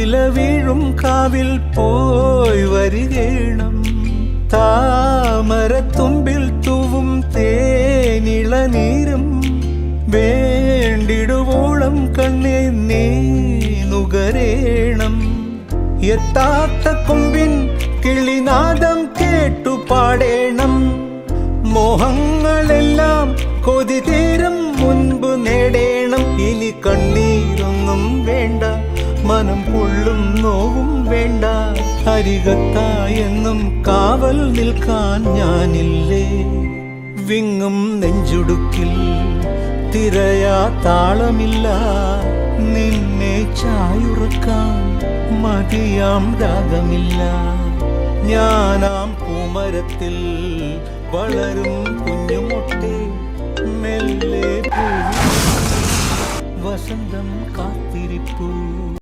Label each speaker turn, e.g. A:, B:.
A: നീല വീഴും കാവിൽ പോയി വരികേണം താമരത്തുമ്പിൽ തൂവും തേനിളനീരും വേണ്ടിടുവോളം കണ്ണേ നീ നുകരേണം എത്താത്ത കൊമ്പിൻ കിളിനാദം കേട്ടു പാടേണം മോഹങ്ങളെല്ലാം കൊതി തീരും മുൻപ് നേടേണം ഇനി കണ്ണീരൊന്നും വേണ്ട മനം പൊള്ളും നോവും വേണ്ട അരികത്തായെന്നും കാവൽ നിൽക്കാൻ ഞാനില്ലേ വിങ്ങും നെഞ്ചുടുക്കിൽ തിരയാ താളമില്ല നിന്നെ ചായുറക്കാൻ മതിയാം രാഗമില്ല ഞാനാം പൂമരത്തിൽ വളരും കുഞ്ഞുമൊട്ടെ മെല്ലെ വസന്തം കാത്തിരിപ്പൂ